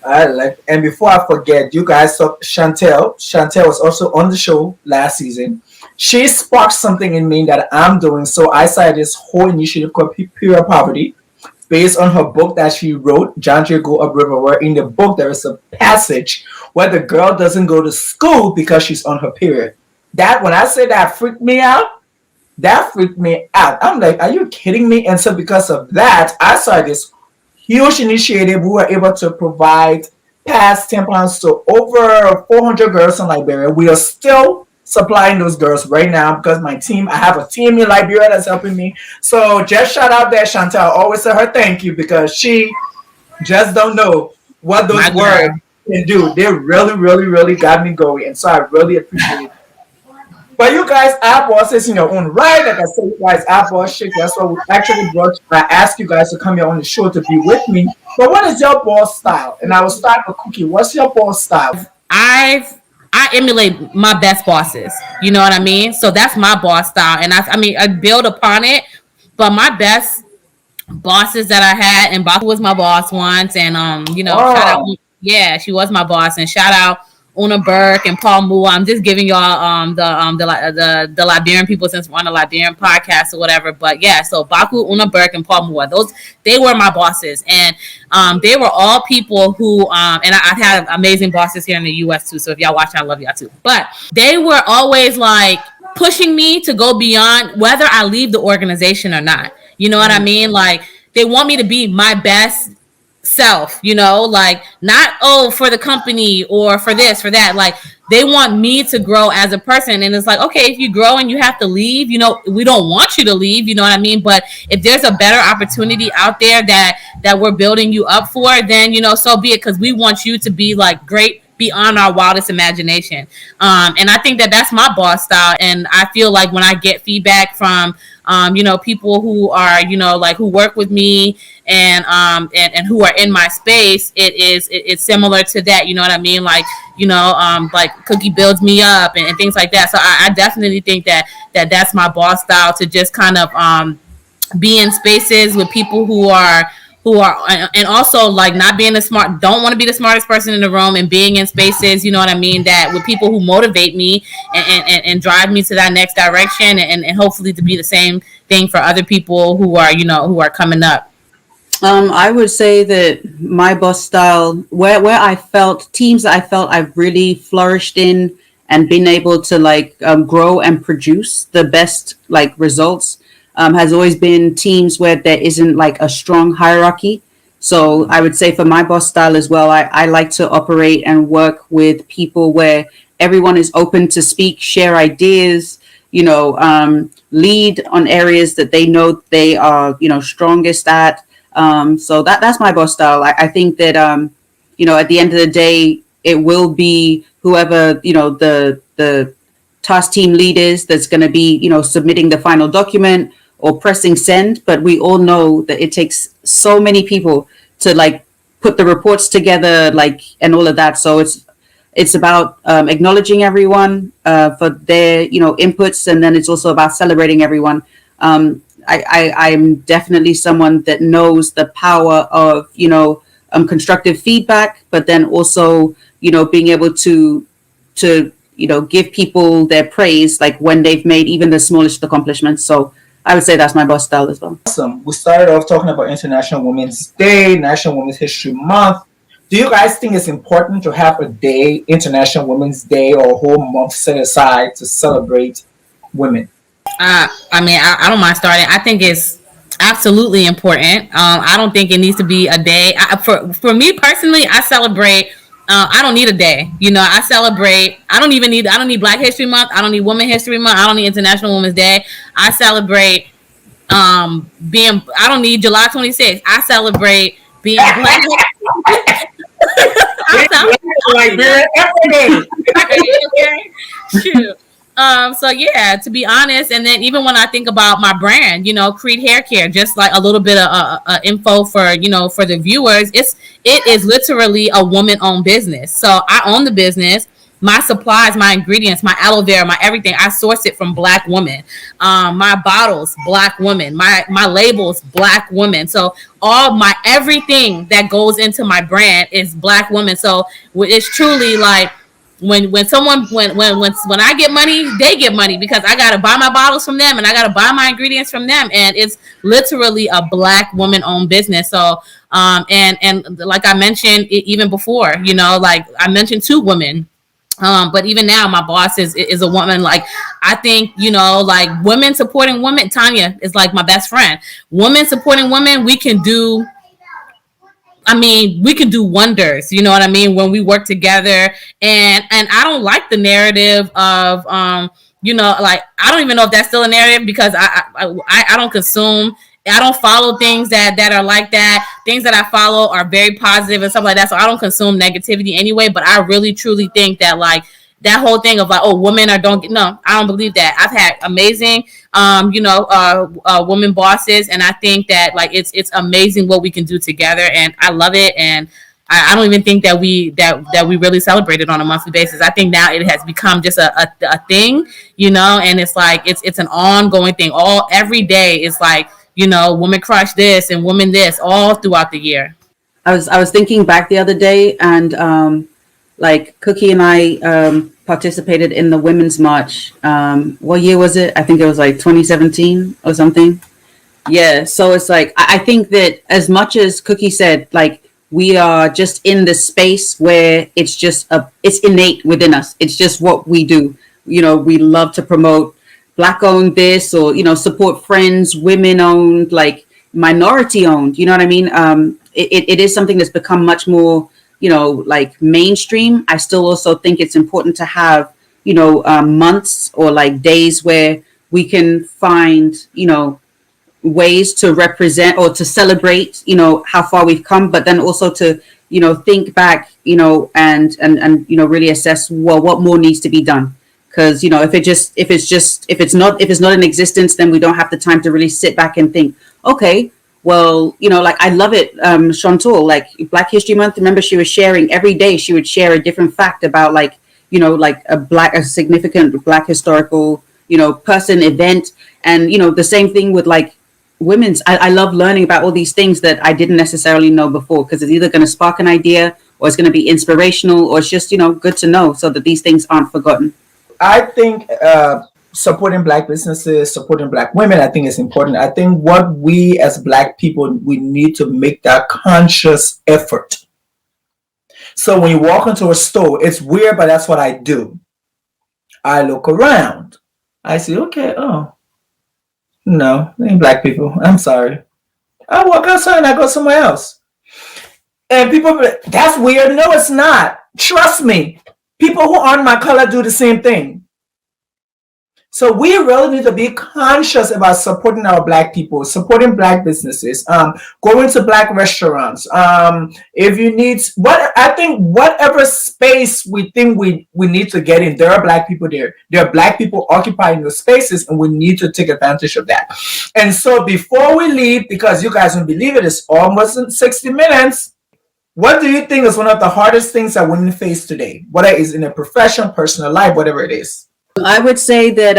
I like, and before I forget, you guys saw Chantel. Chantel was also on the show last season. She sparked something in me that I'm doing. So I started this whole initiative called Pure Poverty, based on her book that she wrote, John Jay Go Upriver, where in the book there is a passage where the girl doesn't go to school because she's on her period. That, when I say that, freaked me out. That freaked me out. I'm like, are you kidding me? And so because of that, I started this huge initiative. We were able to provide pads, tampons to over 400 girls in Liberia. We are still supplying those girls right now because I have a team in Liberia that's helping me. So just shout out there, Chantel. I always tell her thank you, because she just don't know what those words can do. They really, really, really got me going. And so I really appreciate it. But you guys are bosses in your own right. Like I said, you guys are boss shit. That's what we actually brought. I asked you guys to come here on the show to be with me. But what is your boss style? And I will start with Cookie. What's your boss style? I emulate my best bosses. You know what I mean? So that's my boss style, and I build upon it. But my best bosses that I had, and Baku was my boss once, and shout out, yeah, she was my boss, and shout out Una Burke and Paul Mua. I'm just giving y'all the Liberian people, since we're on the Liberian podcast or whatever. But yeah, so Baku, Una Burke, and Paul Mua, they were my bosses, and they were all people who and I've had amazing bosses here in the U.S. too. So if y'all watching, I love y'all too. But they were always like pushing me to go beyond whether I leave the organization or not. You know what I mean? Like, they want me to be my best self, like, not for the company or for this, for that. Like, they want me to grow as a person. And it's like, okay, if you grow and you have to leave, we don't want you to leave, you know what I mean? But if there's a better opportunity out there that we're building you up for, then, so be it, because we want you to be like great beyond our wildest imagination. And I think that's my boss style. And I feel like when I get feedback from people who are, like, who work with me and who are in my space, it's similar to that. You know what I mean? Like, like Cookie builds me up and things like that. So I definitely think that's my boss style, to just kind of be in spaces with people who are, and also like not being don't want to be the smartest person in the room, and being in spaces, you know what I mean, that with people who motivate me and drive me to that next direction, and hopefully to be the same thing for other people who are, who are coming up. I would say that my boss style, where I felt teams that I felt I've really flourished in and been able to like grow and produce the best like results, has always been teams where there isn't like a strong hierarchy. So I would say for my boss style as well, I like to operate and work with people where everyone is open to speak, share ideas, lead on areas that they know they are, strongest at. So that's my boss style. I think that, at the end of the day, it will be whoever, the task team lead is that's going to be, submitting the final document or pressing send. But we all know that it takes so many people to like put the reports together, like, and all of that. So it's about acknowledging everyone for their, inputs. And then it's also about celebrating everyone. I'm definitely someone that knows the power of, constructive feedback, but then also, being able to give people their praise, like when they've made even the smallest accomplishments. So I would say that's my boss style as well. Awesome. We started off talking about International Women's Day, National Women's History Month. Do you guys think it's important to have a day, International Women's Day, or a whole month set aside to celebrate women? I don't mind starting. I think it's absolutely important. I don't think it needs to be a day. For me personally, I celebrate. I don't need a day. I celebrate. I don't need Black History Month. I don't need Women's History Month. I don't need International Women's Day. I celebrate being, I don't need July 26th. I celebrate being black. Like every day. Okay. Shoot. So yeah, to be honest, and then even when I think about my brand, Creed Hair Care, just like a little bit of info for for the viewers, it is literally a woman-owned business. So I own the business. My supplies, my ingredients, my aloe vera, my everything, I source it from Black women. My bottles, Black women. My labels, Black women. So all my everything that goes into my brand is Black women. So it's truly like when someone when I get money, they get money, because I gotta buy my bottles from them and I gotta buy my ingredients from them, and it's literally a Black woman owned business. So and like I mentioned even before, like I mentioned 2 women. But even now, my boss is a woman. Like, I think, like women supporting women. Tanya is like my best friend. Women supporting women, we can do wonders, you know what I mean, when we work together. And I don't like the narrative of like, I don't even know if that's still a narrative, because I don't consume, I don't follow things that are like that. Things that I follow are very positive and stuff like that. So I don't consume negativity anyway. But I really truly think that, like, that whole thing of like, oh, women are no, I don't believe that. I've had amazing, women bosses, and I think that, like, it's amazing what we can do together, and I love it. And I don't even think that we really celebrate it on a monthly basis. I think now it has become just a thing, and it's like it's an ongoing thing. Every day is like, woman crush this and woman this, all throughout the year. I was thinking back the other day, and like Cookie and I participated in the Women's March. What year was it? I think it was like 2017 or something. Yeah. So it's like, I think that as much as Cookie said, like, we are just in this space where it's just it's innate within us. It's just what we do. We love to promote Black owned this, or, support friends, women owned, like minority owned, you know what I mean? It is something that's become much more, like mainstream. I still also think it's important to have, months or like days where we can find, ways to represent or to celebrate, how far we've come, but then also to, think back, and really assess, well, what more needs to be done. Because, if it's not in existence, then we don't have the time to really sit back and think, okay, well, like, I love it. Chantal, like Black History Month, remember, she was sharing every day, she would share a different fact about, like, like a significant Black historical, person, event. And, the same thing with like women's. I love learning about all these things that I didn't necessarily know before, because it's either going to spark an idea, or it's going to be inspirational, or it's just, good to know so that these things aren't forgotten. I think supporting Black businesses, supporting Black women, I think is important. I think what we as Black people, we need to make that conscious effort. So when you walk into a store, it's weird, but that's what I do. I look around. I say, okay, oh, no, they ain't Black people. I'm sorry. I walk outside and I go somewhere else. And people, that's weird. No, it's not. Trust me. People who aren't my color do the same thing. So we really need to be conscious about supporting our Black people, supporting Black businesses, going to Black restaurants. If you need, whatever space we think we need to get in, there are Black people there. There are Black people occupying those spaces, and we need to take advantage of that. And so before we leave, because you guys won't believe it, it's almost in 60 minutes. What do you think is one of the hardest things that women face today? Whether it's in a profession, personal life, whatever it is. I would say that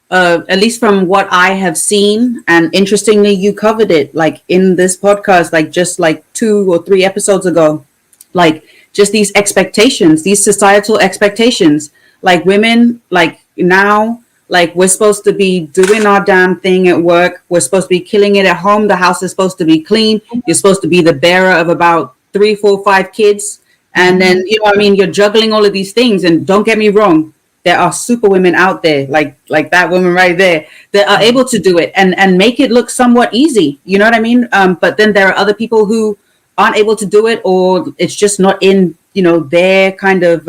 at least from what I have seen, and interestingly, you covered it like in this podcast, like just like 2 or 3 episodes ago, like just these expectations, these societal expectations, like women, like now, like we're supposed to be doing our damn thing at work. We're supposed to be killing it at home. The house is supposed to be clean. You're supposed to be the bearer of about 3, 4, 5 kids. And then, you're juggling all of these things. And don't get me wrong, there are super women out there, like that woman right there, that are able to do it and make it look somewhat easy. You know what I mean? But then there are other people who aren't able to do it, or it's just not in their kind of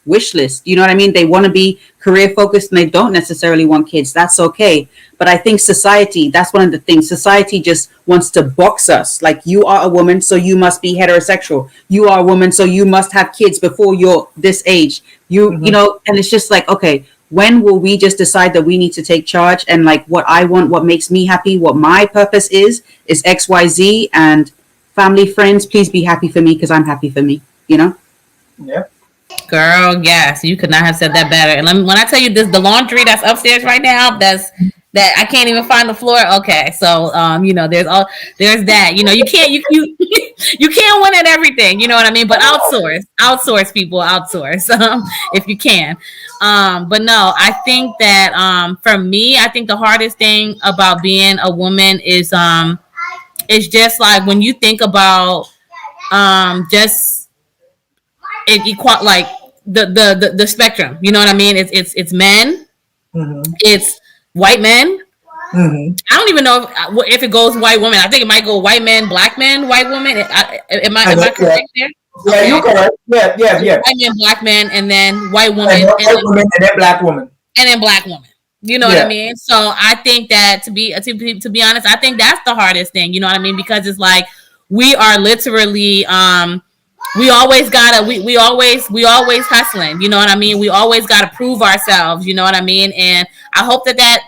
wish list. You know what I mean? They want to be career focused and they don't necessarily want kids. That's okay. But I think society, that's one of the things. Society just wants to box us. Like, you are a woman, so you must be heterosexual. You are a woman, so you must have kids before you're this age. And it's just like, okay, when will we just decide that we need to take charge, and like, what I want, what makes me happy, what my purpose is XYZ, and family, friends, please be happy for me because I'm happy for me. Yeah. Girl, yes, you could not have said that better. And when I tell you this, the laundry that's upstairs right now, that I can't even find the floor. Okay, so there's that. You can't you can't win at everything. You know what I mean? But outsource people, outsource if you can. But no, I think that for me, I think the hardest thing about being a woman is just like when you think about just equal, like the spectrum. You know what I mean? It's men, it's white men. I don't even know if it goes white women. I think it might go white men, black men, white women. Am I correct there? Yeah, you're correct. Yeah. White men, black men, and then white women, and then black woman. And then black woman. You know what I mean? So I think that to be honest, I think that's the hardest thing. You know what I mean? Because it's like we are literally we always hustling. You know what I mean? We always gotta prove ourselves. You know what I mean? And I hope that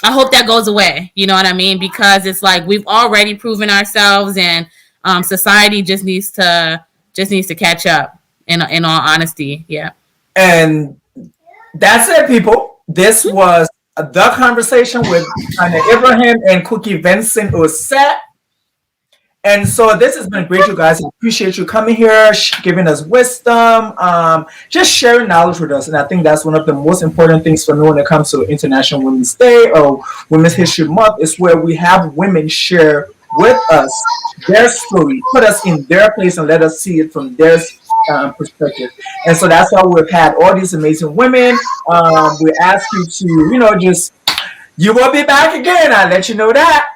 I hope that goes away. You know what I mean? Because it's like we've already proven ourselves, and society just needs to catch up. In all honesty, yeah. And that's it, people. This was the conversation with Tanya Abraham and Cookie Vincent Osset. And so this has been great, you guys. I appreciate you coming here, giving us wisdom, just sharing knowledge with us. And I think that's one of the most important things for me when it comes to International Women's Day or Women's History Month, is where we have women share with us their story, put us in their place, and let us see it from their perspective. And so that's why we've had all these amazing women. We ask you to, you will be back again. I'll let you know that.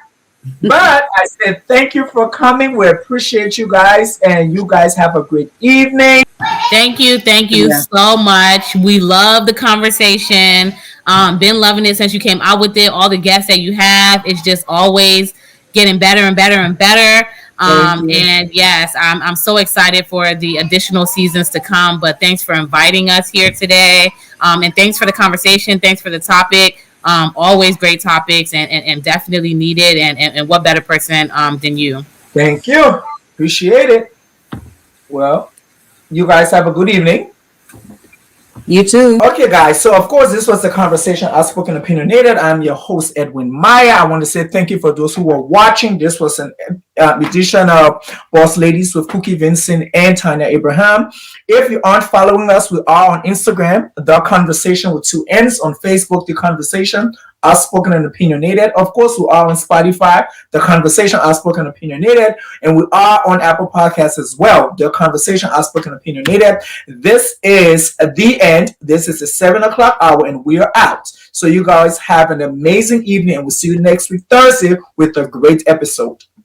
But I said thank you for coming. We appreciate you guys, and you guys have a great evening. Thank you so much. We love the conversation. Been loving it since you came out with it. All the guests that you have, it's just always getting better and better and better. And yes, I'm so excited for the additional seasons to come. But thanks for inviting us here today. And thanks for the conversation. Thanks for the topic. Always great topics and definitely needed. And what better person than you? Thank you. Appreciate it. Well, you guys have a good evening. You too. Okay, guys. So, of course, this was the conversation Outspoken Opinionated. I'm your host, Edwin Maya. I want to say thank you for those who were watching. This was an edition of Boss Ladies with Cookie Vincent and Tanya Abraham. If you aren't following us, we are on Instagram, The Conversation with 2 N's, on Facebook, The Conversation, Outspoken and Opinionated. Of course, we are on Spotify, The Conversation, Outspoken and Opinionated, and we are on Apple Podcasts as well, The Conversation, Outspoken and Opinionated. This is the end. This is the 7 o'clock hour, and we are out. So you guys have an amazing evening, and we'll see you next week, Thursday, with a great episode.